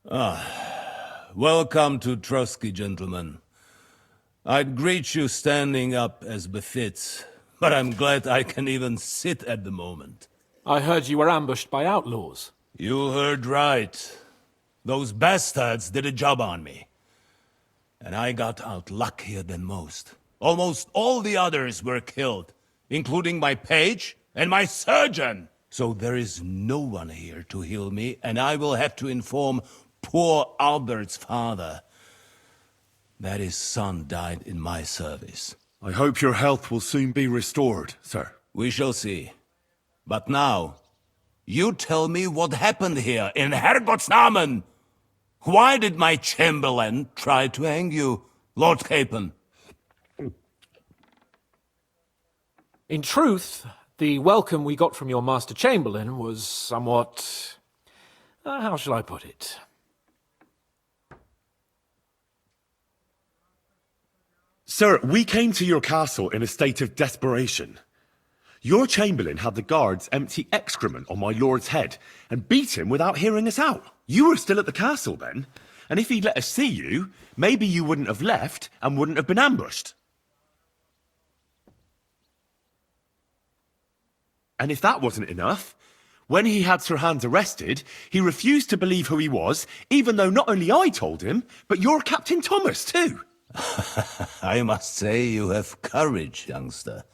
Welcome to Trotsky, gentlemen. I'd greet you standing up as befits, but I'm glad I can even sit at the moment. I heard you were ambushed by outlaws. You heard right. Those bastards did a job on me. And I got out luckier than most. Almost all the others were killed, including my page and my surgeon. So there is no one here to heal me, and I will have to inform poor Albert's father that his son died in my service. I hope your health will soon be restored, sir. We shall see. But now, you tell me what happened here in Herrgottsnamen. Why did my chamberlain try to hang you, Lord Capon? In truth, the welcome we got from your Master Chamberlain was somewhat... how shall I put it? Sir, we came to your castle in a state of desperation. Your chamberlain had the guards empty excrement on my lord's head and beat him without hearing us out. You were still at the castle then, and if he'd let us see you, maybe you wouldn't have left and wouldn't have been ambushed. And if that wasn't enough, when he had Sir Hans arrested, he refused to believe who he was, even though not only I told him, but your Captain Thomas too. I must say you have courage, youngster.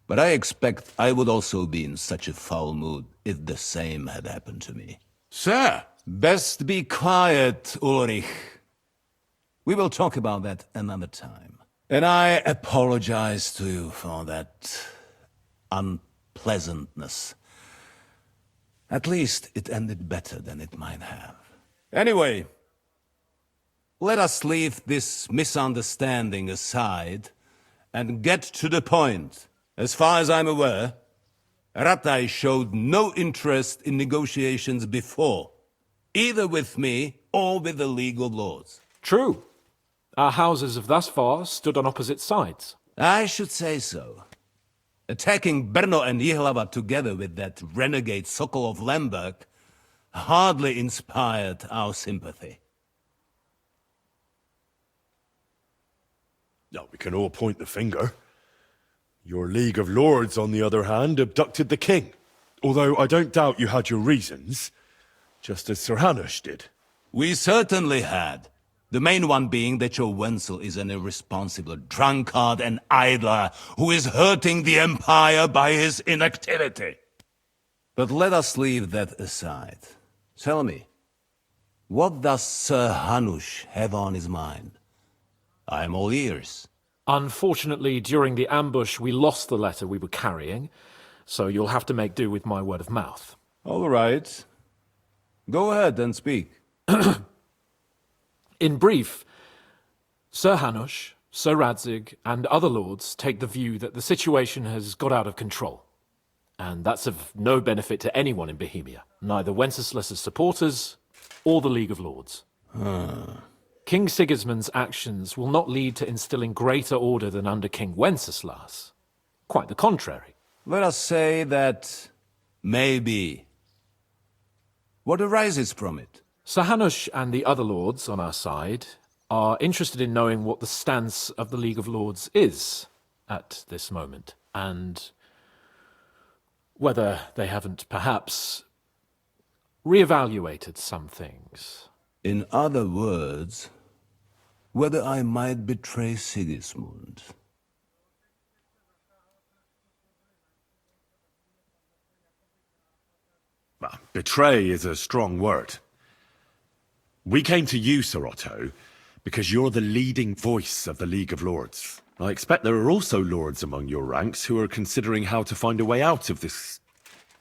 But I expect I would also be in such a foul mood if the same had happened to me. Sir! Best be quiet, Ulrich. We will talk about that another time. And I apologize to you for that unpleasantness. At least it ended better than it might have. Anyway, let us leave this misunderstanding aside and get to the point. As far as I'm aware, Ratai showed no interest in negotiations before, either with me or with the League of Lords. True. Our houses have thus far stood on opposite sides. I should say so. Attacking Brno and Jihlava together with that renegade Sokol of Lemberg hardly inspired our sympathy. No, we can all point the finger. Your League of Lords, on the other hand, abducted the king. Although I don't doubt you had your reasons, just as Sir Hanush did. We certainly had. The main one being that your Wenzel is an irresponsible drunkard and idler who is hurting the Empire by his inactivity. But let us leave that aside. Tell me, what does Sir Hanush have on his mind? I am all ears. Unfortunately, during the ambush, we lost the letter we were carrying, so you'll have to make do with my word of mouth. All right. Go ahead and speak. In brief, Sir Hanush, Sir Radzig, and other lords take the view that the situation has got out of control. And that's of no benefit to anyone in Bohemia, neither Wenceslas's supporters or the League of Lords. King Sigismund's actions will not lead to instilling greater order than under King Wenceslas. Quite the contrary. Let us say that maybe. What arises from it? Sir Hanush and the other lords on our side are interested in knowing what the stance of the League of Lords is at this moment, and whether they haven't perhaps reevaluated some things. In other words, whether I might betray Sigismund. Well, betray is a strong word. We came to you, Sir Otto, because you're the leading voice of the League of Lords. I expect there are also lords among your ranks who are considering how to find a way out of this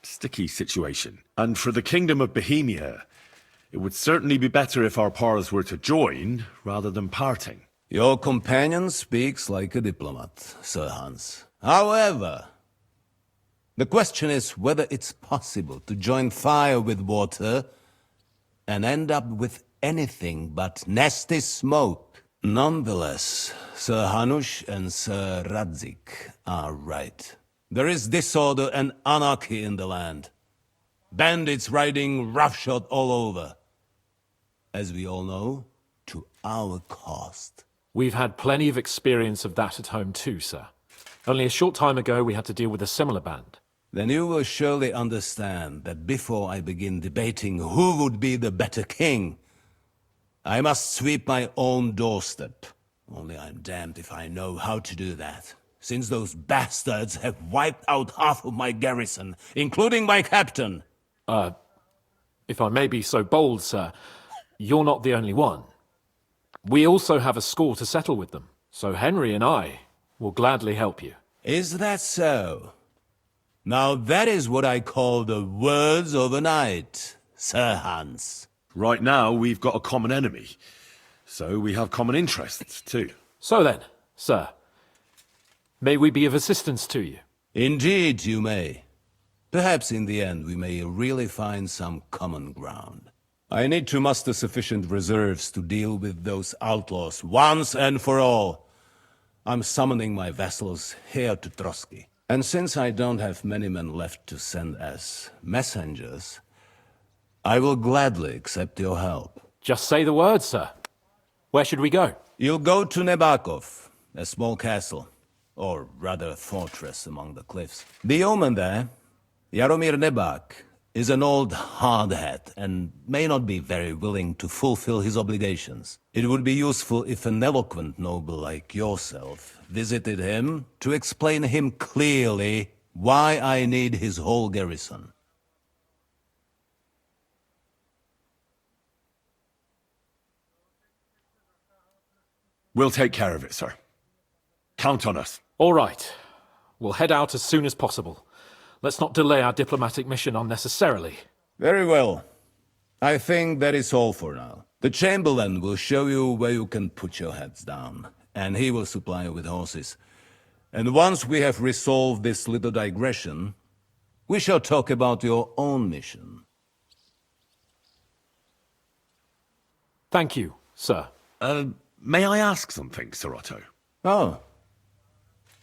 sticky situation. And for the Kingdom of Bohemia, it would certainly be better if our powers were to join rather than parting. Your companion speaks like a diplomat, Sir Hans. However, the question is whether it's possible to join fire with water and end up with anything but nasty smoke. Nonetheless, Sir Hanush and Sir Radzig are right. There is disorder and anarchy in the land. Bandits riding roughshod all over. as we all know, to our cost. We've had plenty of experience of that at home too, sir. Only a short time ago we had to deal with a similar band. Then you will surely understand that before I begin debating who would be the better king, I must sweep my own doorstep. Only I'm damned if I know how to do that, since those bastards have wiped out half of my garrison, including my captain. If I may be so bold, sir, you're not the only one. We also have a score to settle with them, so Henry and I will gladly help you. Is that so? Now that is what I call the words of a knight, Sir Hans. Right now, we've got a common enemy. So we have common interests, too. So then, sir, may we be of assistance to you? Indeed you may. Perhaps in the end we may really find some common ground. I need to muster sufficient reserves to deal with those outlaws once and for all. I'm summoning my vassals here to Trotsky. And since I don't have many men left to send as messengers, I will gladly accept your help. Just say the word, sir. Where should we go? You'll go to Nebakov, a small castle, or rather fortress among the cliffs. The yeoman there, Jaromir Nebak, is an old hardhat and may not be very willing to fulfill his obligations. It would be useful if an eloquent noble like yourself visited him to explain him clearly why I need his whole garrison. We'll take care of it, sir. Count on us. All right. We'll head out as soon as possible. Let's not delay our diplomatic mission unnecessarily. Very well. I think that is all for now. The Chamberlain will show you where you can put your heads down, and he will supply you with horses. And once we have resolved this little digression, we shall talk about your own mission. Thank you, sir. May I ask something, Sir Otto? Oh.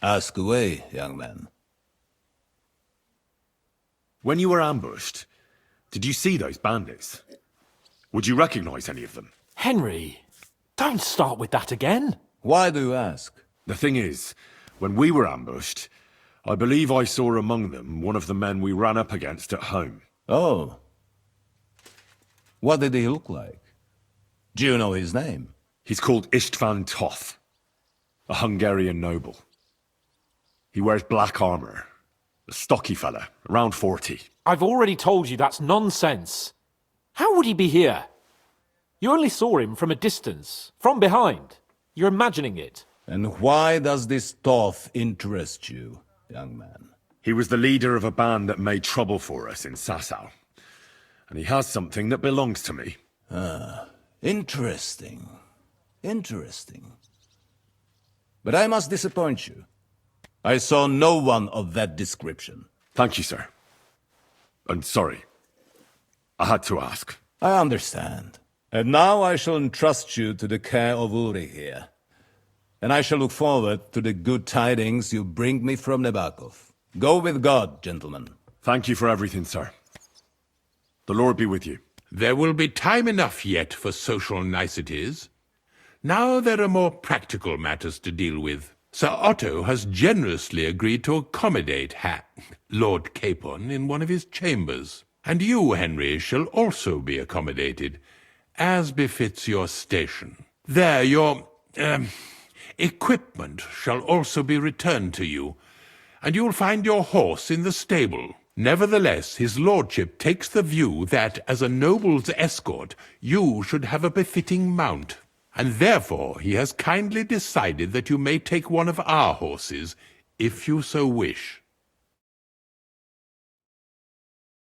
Ask away, young man. When you were ambushed, did you see those bandits? Would you recognize any of them? Henry, don't start with that again. Why do you ask? The thing is, when we were ambushed, I believe I saw among them one of the men we ran up against at home. Oh. What did he look like? Do you know his name? He's called Istvan Toth, a Hungarian noble. He wears black armor. A stocky fella, around 40. I've already told you that's nonsense. How would he be here? You only saw him from a distance, from behind. You're imagining it. And why does this Toth interest you, young man? He was the leader of a band that made trouble for us in Sasau. And he has something that belongs to me. Interesting. Interesting. But I must disappoint you. I saw no one of that description. Thank you, sir. And sorry. I had to ask. I understand. And now I shall entrust you to the care of Uri here. And I shall look forward to the good tidings you bring me from Nebakov. Go with God, gentlemen. Thank you for everything, sir. The Lord be with you. There will be time enough yet for social niceties. Now there are more practical matters to deal with. Sir Otto has generously agreed to accommodate Lord Capon in one of his chambers. And you, Henry, shall also be accommodated, as befits your station. There, your equipment shall also be returned to you, and you will find your horse in the stable. Nevertheless, his lordship takes the view that, as a noble's escort, you should have a befitting mount. And therefore he has kindly decided that you may take one of our horses, if you so wish.